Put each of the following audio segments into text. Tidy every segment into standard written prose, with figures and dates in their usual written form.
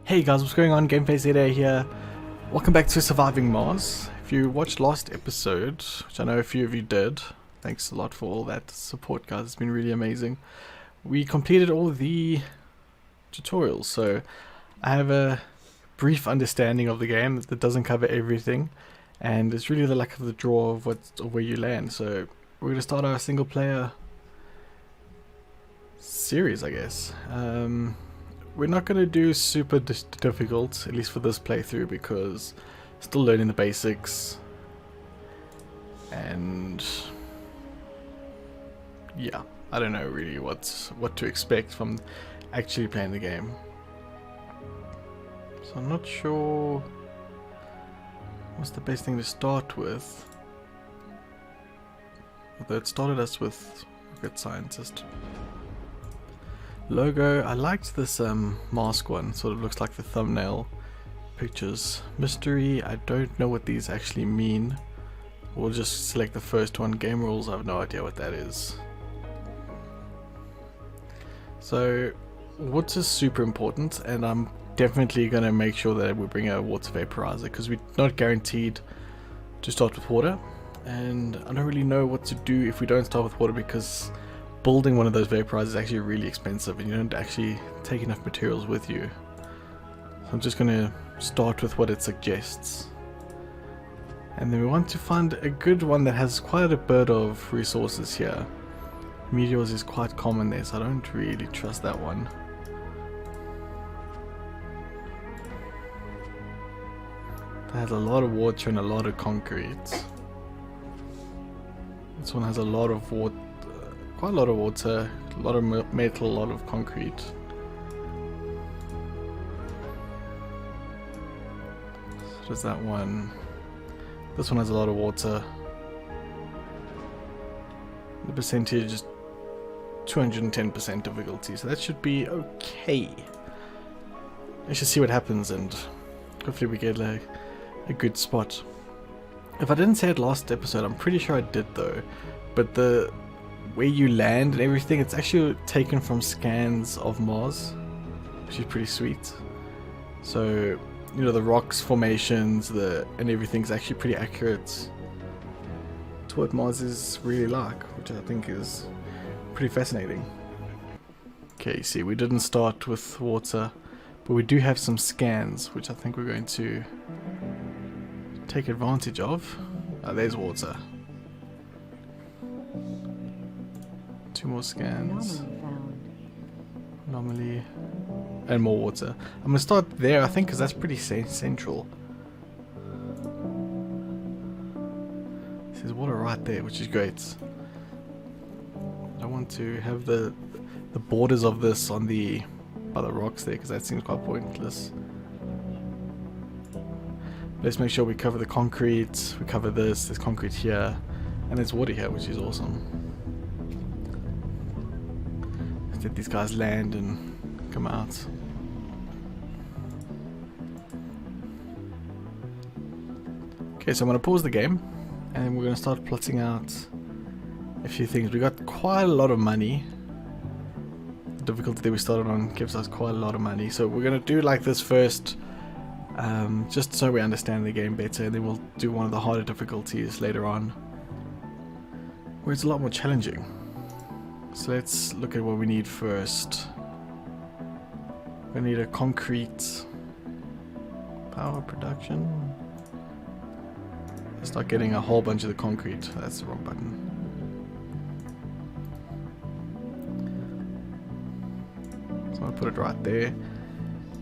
Hey guys, what's going on? GameFaceZA here. Welcome back to Surviving Mars. If you watched last episode, which I know a few of you did, thanks a lot for all that support, guys. It's been really amazing. We completed all the tutorials, so I have a brief understanding of the game that doesn't cover everything, and it's really the luck of the draw of where you land. So we're going to start our single player series, I guess. We're not going to do super difficult, at least for this playthrough, because still learning the basics. And yeah, I don't know really what to expect from actually playing the game. So I'm not sure what's the best thing to start with. Although it started us with Rocket Scientist. Logo, I liked this mask one, sort of looks like the thumbnail pictures. Mystery, I don't know what these actually mean. We'll just select the first one. Game rules, I have no idea what that is. So water's super important, and I'm definitely going to make sure that we bring a water vaporizer, because we're not guaranteed to start with water, and I don't really know what to do if we don't start with water, because building one of those vaporizers is actually really expensive and you don't actually take enough materials with you. So I'm just going to start with what it suggests. And then we want to find a good one that has quite a bit of resources here. Meteors is quite common there, so I don't really trust that one. That has a lot of water and a lot of concrete. This one has a lot of water. Quite a lot of water, a lot of metal, a lot of concrete. So does that one. This one has a lot of water. The percentage is 210% difficulty, so that should be okay. Let's just see what happens, and hopefully we get a good spot. If I didn't say it last episode, I'm pretty sure I did though, but the where you land and everything, it's actually taken from scans of Mars, which is pretty sweet. So, you know, the rocks, formations, and everything's actually pretty accurate to what Mars is really like, which I think is pretty fascinating. Okay, see, we didn't start with water, but we do have some scans, which I think we're going to take advantage of. There's water. 2 more scans. Anomaly. And more water. I'm going to start there, I think, because that's pretty central. There's water right there, which is great. I want to have the borders of this on by the rocks there, because that seems quite pointless. Let's make sure we cover the concrete. We cover this. There's concrete here, and there's water here, which is awesome. Let these guys land and come out. Okay, so I'm going to pause the game and we're going to start plotting out a few things. We got quite a lot of money. The difficulty that we started on gives us quite a lot of money, so we're going to do like this first, just so we understand the game better, and then we'll do one of the harder difficulties later on where it's a lot more challenging. So let's look at what we need first. We need a concrete power production. Let's start getting a whole bunch of the concrete. That's the wrong button. So I'm going to put it right there.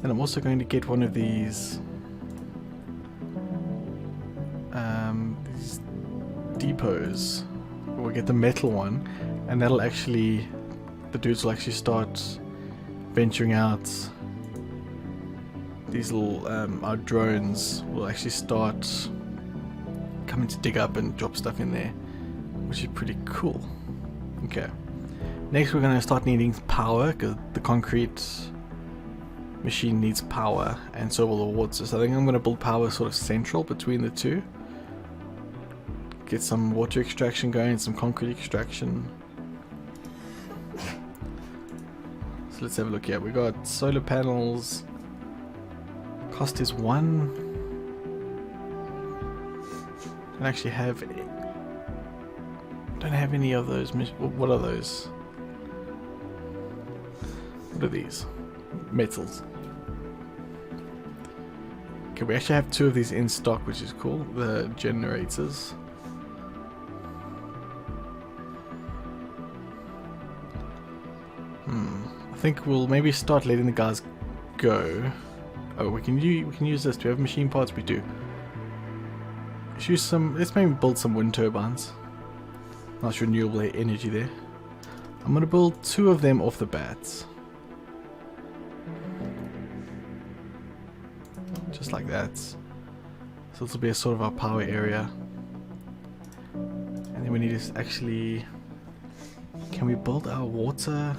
And I'm also going to get one of these depots. We'll get the metal one, and that'll actually, the dudes will actually start venturing out. These little our drones will actually start coming to dig up and drop stuff in there, which is pretty cool. Okay, next we're going to start needing power, because the concrete machine needs power, and so will the water. So I think I'm going to build power sort of central between the two. Get some water extraction going, some concrete extraction. So let's have a look here. We got solar panels, cost is 1. Don't actually have. Don't have any of those. What are those? What are these? Metals. Okay, we actually have 2 of these in stock, which is cool. The generators. I think we'll maybe start letting the guys go. Oh, we can use this. Do we have machine parts? We do. Let's use some. Let's maybe build some wind turbines. Nice renewable energy there. I'm gonna build 2 of them off the bat. Just like that. So this will be a sort of our power area. And then we need to actually... Can we build our water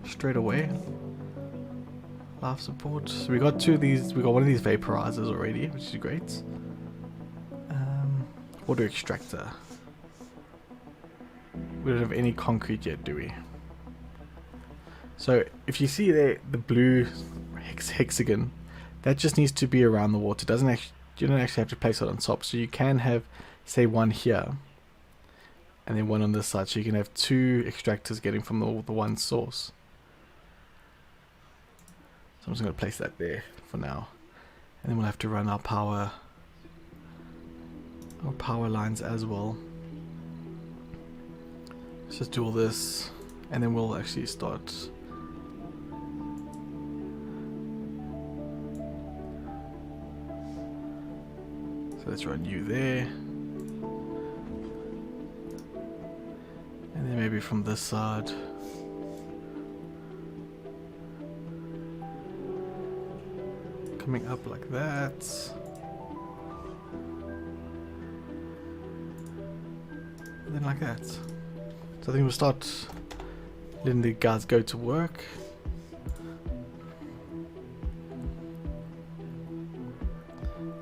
straight away? Life support. So we got 2 of these. We got 1 of these vaporizers already, which is great. Water extractor. We don't have any concrete yet, do we? So if you see there the blue hexagon, that just needs to be around the water. Doesn't actually, you don't actually have to place it on top. So you can have, say, 1 here, and then 1 on this side. So you can have 2 extractors getting from the one source. So I'm just going to place that there for now, and then we'll have to run our power lines as well. Let's just do all this, and then we'll actually start. So let's run you there, and then maybe from this side. Coming up like that. And then like that. So I think we'll start letting the guys go to work.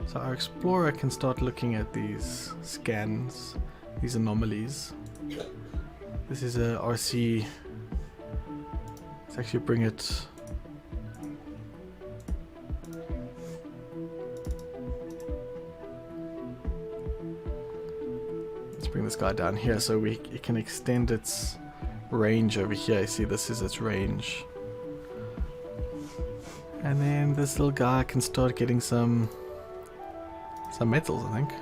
So our explorer can start looking at these scans, these anomalies. This is a RC. Let's actually bring it. Bring this guy down here so it can extend its range over here. You see, this is its range. And then this little guy can start getting some metals, I think.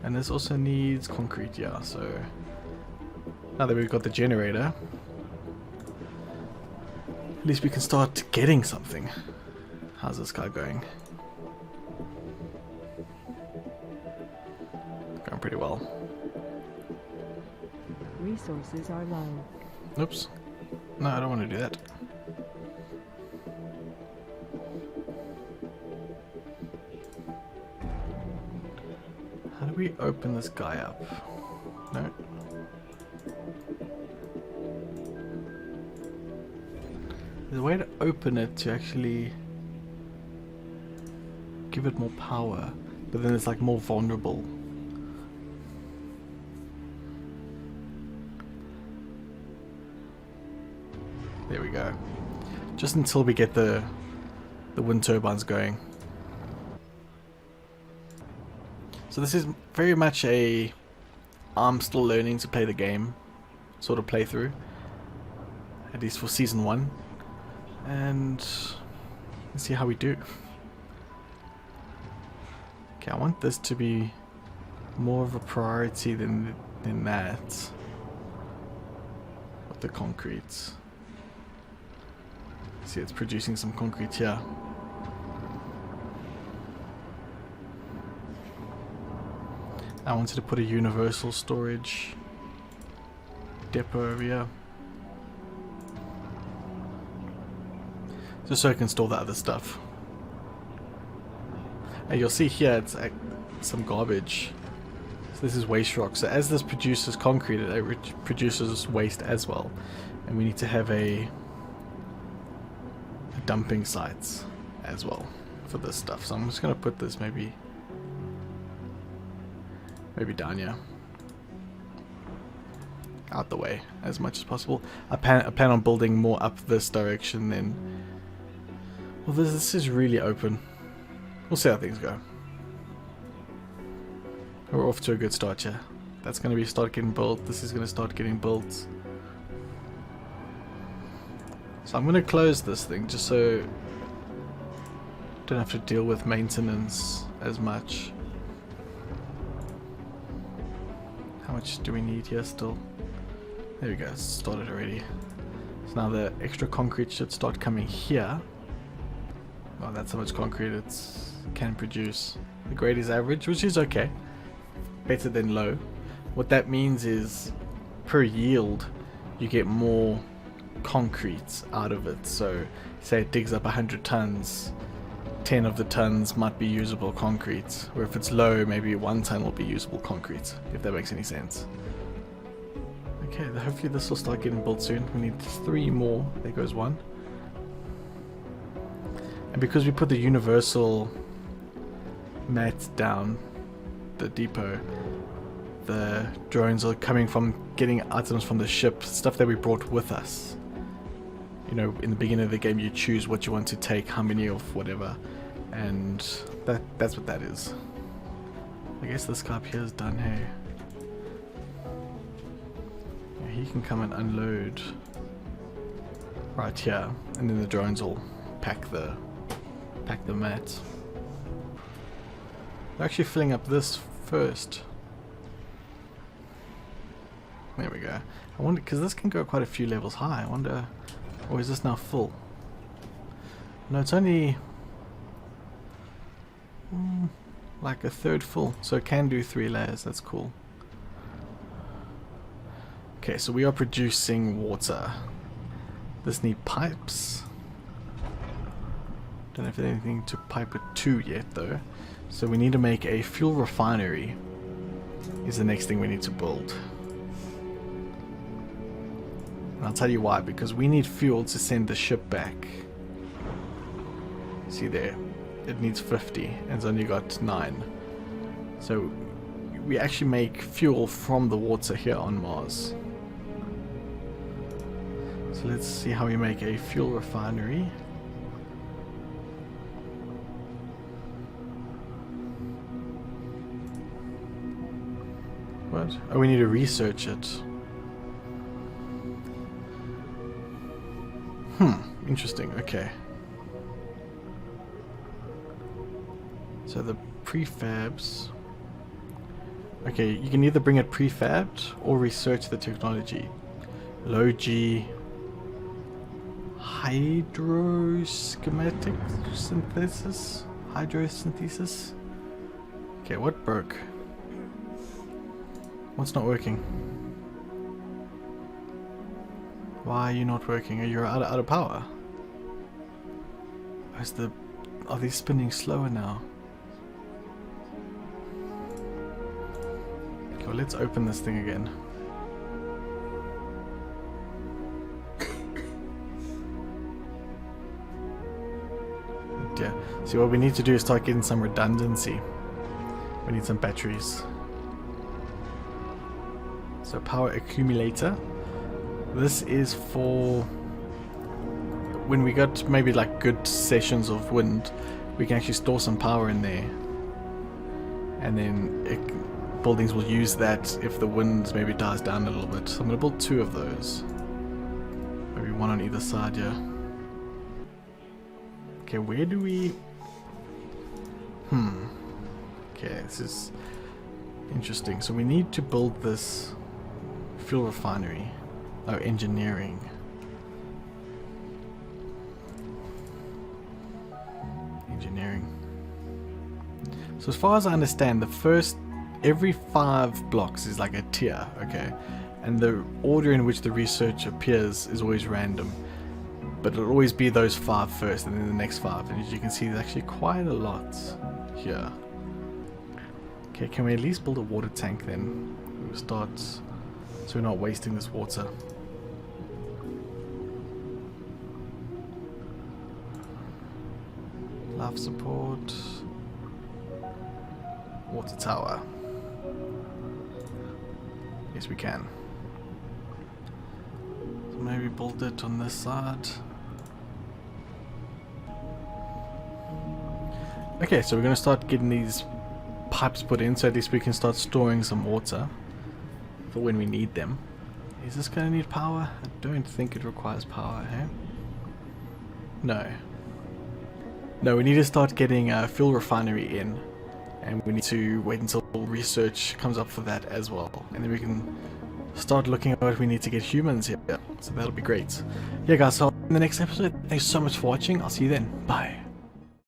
And this also needs concrete, yeah. So now that we've got the generator, at least we can start getting something. How's this guy going? Going pretty well. Resources are low. Oops. No, I don't want to do that. How do we open this guy up? No. There's a way to open it to actually give it more power, but then it's like more vulnerable. There we go. Just until we get the wind turbines going. So this is very much a I'm still learning to play the game sort of playthrough, at least for season 1, and let's see how we do. Okay, I want this to be more of a priority than that with the concrete. See, it's producing some concrete here. I wanted to put a universal storage depot over here, just so I can store that other stuff. And you'll see here it's some garbage. So this is waste rock. So as this produces concrete, it produces waste as well, and we need to have a dumping sites as well for this stuff. So I'm just going to put this maybe down here, out the way as much as possible. I plan on building more up this direction than Well, this is really open. We'll see how things go. We're off to a good start here. That's going to be start getting built. This is going to start getting built. So I'm going to close this thing just so I don't have to deal with maintenance as much. How much do we need here still? There we go, it's started already. So now the extra concrete should start coming here. Oh, that's how much concrete it can produce. The grade is average, which is okay. Better than low. What that means is per yield you get more concrete out of it. So say it digs up 100 tons, 10 of the tons might be usable concrete, or if it's low, maybe 1 ton will be usable concrete, if that makes any sense. Okay, hopefully this will start getting built soon. We need 3 more. There goes 1. And because we put the universal mat down the depot, the drones are coming from getting items from the ship, stuff that we brought with us. You know, in the beginning of the game you choose what you want to take, how many of whatever, and that's what that is. I guess this guy up here is done, hey. Yeah, he can come and unload right here, and then the drones will pack the mat. We're actually filling up this first. There we go. I wonder, because this can go quite a few levels high. I wonder, or is this now full? No, it's only like a third full, so it can do 3 layers. That's cool. Okay, so we are producing water. This need pipes. Don't have anything to pipe it to yet though. So we need to make a fuel refinery is the next thing we need to build. And I'll tell you why, because we need fuel to send the ship back. See there, it needs 50 and it's only got 9. So we actually make fuel from the water here on Mars. So let's see how we make a fuel refinery. What? Oh, we need to research it. Interesting, okay. So the prefabs. Okay, you can either bring it prefabbed or research the technology. Low G hydroschematic synthesis? Hydrosynthesis? Okay, what broke? What's not working? Why are you not working? Are you out of power? Are they spinning slower now? Okay, well, let's open this thing again. Yeah. See, what we need to do is start getting some redundancy. We need some batteries. So power accumulator. This is for when we got maybe like good sessions of wind, we can actually store some power in there, and then buildings will use that if the wind maybe dies down a little bit. So I'm going to build 2 of those, maybe 1 on either side. Yeah. Okay, where do we okay, this is interesting. So we need to build this fuel refinery. Oh, engineering. So as far as I understand, every 5 blocks is like a tier, okay? And the order in which the research appears is always random. But it'll always be those 5 first and then the next 5. And as you can see, there's actually quite a lot here. Okay, can we at least build a water tank then? We'll start, so we're not wasting this water. Life support. Water tower. Yes, we can. So maybe build it on this side. Okay, so we're going to start getting these pipes put in, so at least we can start storing some water for when we need them. Is this going to need power? I don't think it requires power, hey? No. No, we need to start getting fuel refinery in, and we need to wait until research comes up for that as well, and then we can start looking at what we need to get humans here, so that'll be great. Yeah guys, so in the next episode, thanks so much for watching, I'll see you then, bye.